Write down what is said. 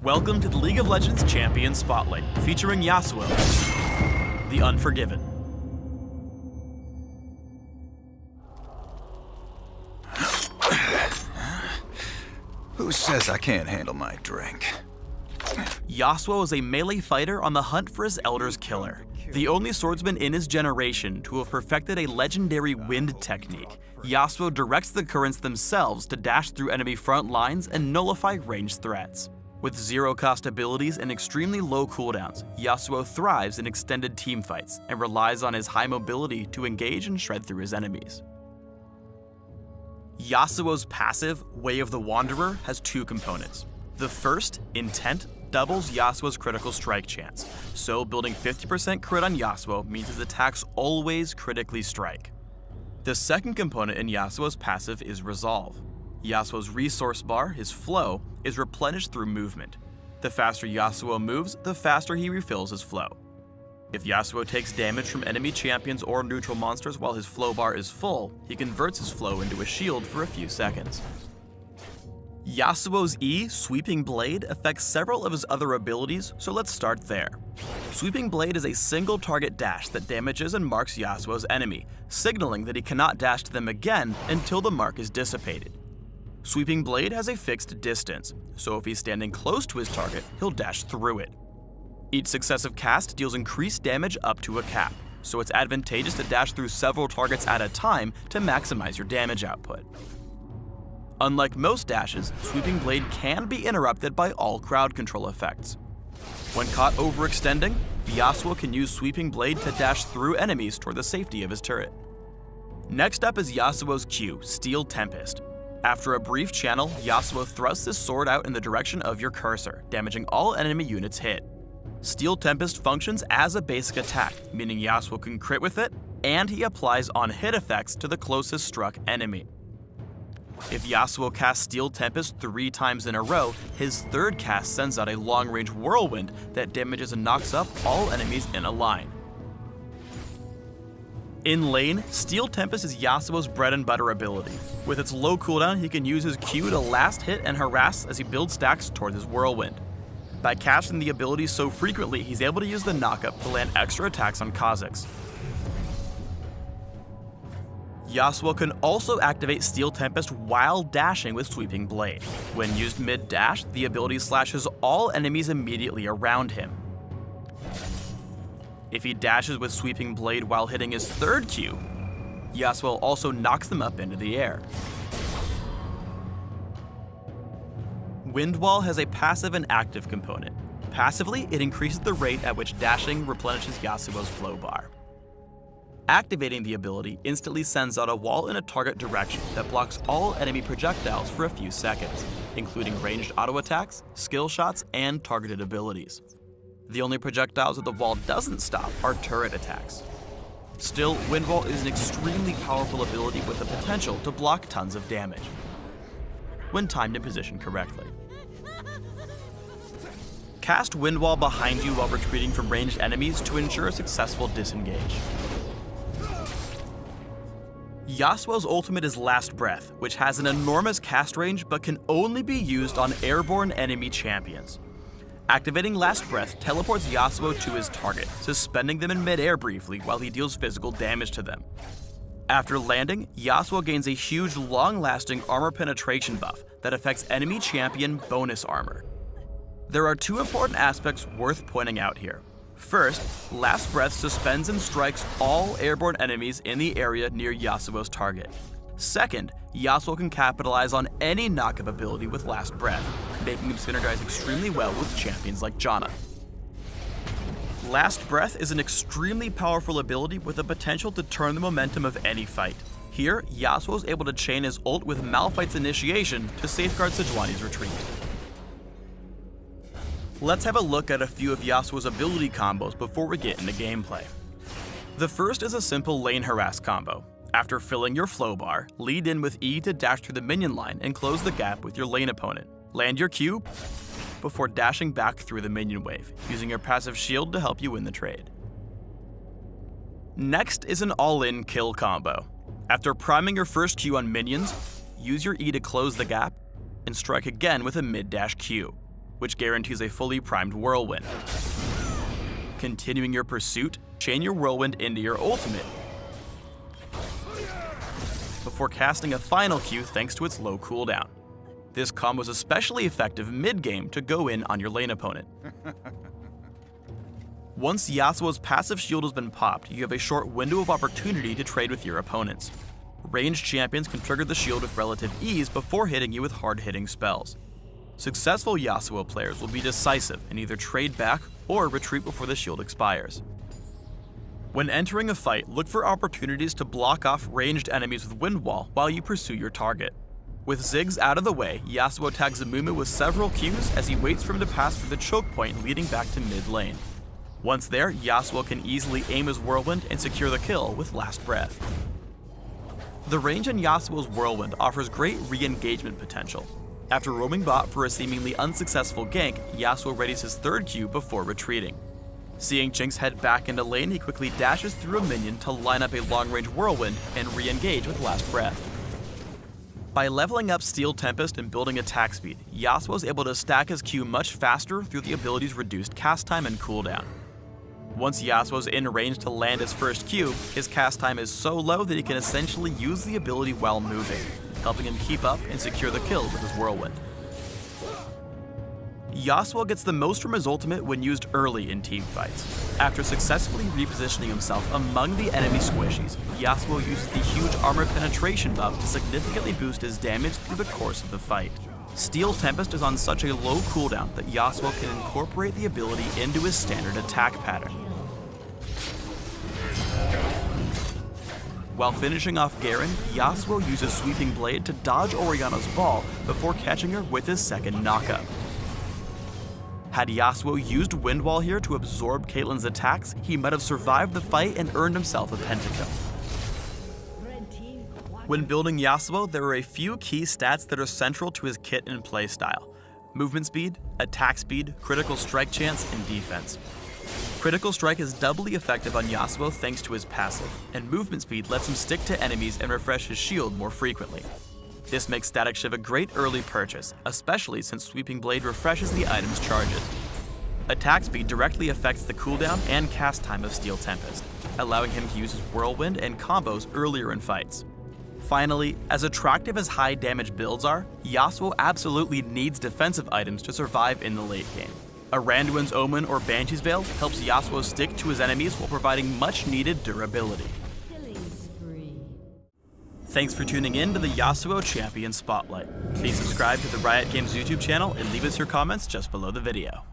Welcome to the League of Legends Champion Spotlight, featuring Yasuo, the Unforgiven. Who says I can't handle my drink? Yasuo is a melee fighter on the hunt for his Elder's Killer, the only swordsman in his generation to have perfected a legendary wind technique. Yasuo directs the currents themselves to dash through enemy front lines and nullify ranged threats. With zero-cost abilities and extremely low cooldowns, Yasuo thrives in extended teamfights and relies on his high mobility to engage and shred through his enemies. Yasuo's passive, Way of the Wanderer, has two components. The first, Intent, doubles Yasuo's critical strike chance, so building 50% crit on Yasuo means his attacks always critically strike. The second component in Yasuo's passive is Resolve. Yasuo's resource bar, his flow, is replenished through movement. The faster Yasuo moves, the faster he refills his flow. If Yasuo takes damage from enemy champions or neutral monsters while his flow bar is full, he converts his flow into a shield for a few seconds. Yasuo's E, Sweeping Blade, affects several of his other abilities, so let's start there. Sweeping Blade is a single target dash that damages and marks Yasuo's enemy, signaling that he cannot dash to them again until the mark is dissipated. Sweeping Blade has a fixed distance, so if he's standing close to his target, he'll dash through it. Each successive cast deals increased damage up to a cap, so it's advantageous to dash through several targets at a time to maximize your damage output. Unlike most dashes, Sweeping Blade can be interrupted by all crowd control effects. When caught overextending, Yasuo can use Sweeping Blade to dash through enemies toward the safety of his turret. Next up is Yasuo's Q, Steel Tempest. After a brief channel, Yasuo thrusts his sword out in the direction of your cursor, damaging all enemy units hit. Steel Tempest functions as a basic attack, meaning Yasuo can crit with it, and he applies on-hit effects to the closest struck enemy. If Yasuo casts Steel Tempest 3 times in a row, his third cast sends out a long-range whirlwind that damages and knocks up all enemies in a line. In lane, Steel Tempest is Yasuo's bread and butter ability. With its low cooldown, he can use his Q to last hit and harass as he builds stacks towards his whirlwind. By casting the ability so frequently, he's able to use the knockup to land extra attacks on Kha'Zix. Yasuo can also activate Steel Tempest while dashing with Sweeping Blade. When used mid-dash, the ability slashes all enemies immediately around him. If he dashes with Sweeping Blade while hitting his third Q, Yasuo also knocks them up into the air. Wind Wall has a passive and active component. Passively, it increases the rate at which dashing replenishes Yasuo's flow bar. Activating the ability instantly sends out a wall in a target direction that blocks all enemy projectiles for a few seconds, including ranged auto attacks, skill shots, and targeted abilities. The only projectiles that the wall doesn't stop are turret attacks. Still, Wind Wall is an extremely powerful ability with the potential to block tons of damage, when timed and positioned correctly. Cast Wind Wall behind you while retreating from ranged enemies to ensure a successful disengage. Yasuo's ultimate is Last Breath, which has an enormous cast range but can only be used on airborne enemy champions. Activating Last Breath teleports Yasuo to his target, suspending them in midair briefly while he deals physical damage to them. After landing, Yasuo gains a huge long-lasting armor penetration buff that affects enemy champion bonus armor. There are two important aspects worth pointing out here. First, Last Breath suspends and strikes all airborne enemies in the area near Yasuo's target. Second, Yasuo can capitalize on any knockup ability with Last Breath, making him synergize extremely well with champions like Janna. Last Breath is an extremely powerful ability with the potential to turn the momentum of any fight. Here, Yasuo is able to chain his ult with Malphite's initiation to safeguard Sejuani's retreat. Let's have a look at a few of Yasuo's ability combos before we get into gameplay. The first is a simple lane harass combo. After filling your flow bar, lead in with E to dash through the minion line and close the gap with your lane opponent. Land your Q before dashing back through the minion wave, using your passive shield to help you win the trade. Next is an all-in kill combo. After priming your first Q on minions, use your E to close the gap and strike again with a mid-dash Q. which guarantees a fully primed whirlwind. Continuing your pursuit, chain your whirlwind into your ultimate, before casting a final Q thanks to its low cooldown. This combo is especially effective mid-game to go in on your lane opponent. Once Yasuo's passive shield has been popped, you have a short window of opportunity to trade with your opponents. Ranged champions can trigger the shield with relative ease before hitting you with hard-hitting spells. Successful Yasuo players will be decisive and either trade back or retreat before the shield expires. When entering a fight, look for opportunities to block off ranged enemies with Wind Wall while you pursue your target. With Ziggs out of the way, Yasuo tags Amumu with several Qs as he waits for him to pass through the choke point leading back to mid lane. Once there, Yasuo can easily aim his Whirlwind and secure the kill with Last Breath. The range in Yasuo's Whirlwind offers great re-engagement potential. After roaming bot for a seemingly unsuccessful gank, Yasuo readies his third Q before retreating. Seeing Jinx head back into lane, he quickly dashes through a minion to line up a long-range Whirlwind and re-engage with Last Breath. By leveling up Steel Tempest and building attack speed, Yasuo is able to stack his Q much faster through the ability's reduced cast time and cooldown. Once Yasuo's in range to land his first Q, his cast time is so low that he can essentially use the ability while moving, helping him keep up and secure the kill with his Whirlwind. Yasuo gets the most from his ultimate when used early in team fights. After successfully repositioning himself among the enemy squishies, Yasuo uses the huge armor penetration buff to significantly boost his damage through the course of the fight. Steel Tempest is on such a low cooldown that Yasuo can incorporate the ability into his standard attack pattern. While finishing off Garen, Yasuo uses Sweeping Blade to dodge Orianna's ball before catching her with his second knockup. Had Yasuo used Wind Wall here to absorb Caitlyn's attacks, he might have survived the fight and earned himself a pentakill. When building Yasuo, there are a few key stats that are central to his kit and playstyle: movement speed, attack speed, critical strike chance, and defense. Critical strike is doubly effective on Yasuo thanks to his passive, and movement speed lets him stick to enemies and refresh his shield more frequently. This makes Static Shiv a great early purchase, especially since Sweeping Blade refreshes the item's charges. Attack speed directly affects the cooldown and cast time of Steel Tempest, allowing him to use his Whirlwind and combos earlier in fights. Finally, as attractive as high damage builds are, Yasuo absolutely needs defensive items to survive in the late game. A Randuin's Omen or Banshee's Veil helps Yasuo stick to his enemies while providing much needed durability. Thanks for tuning in to the Yasuo Champion Spotlight. Please subscribe to the Riot Games YouTube channel and leave us your comments just below the video.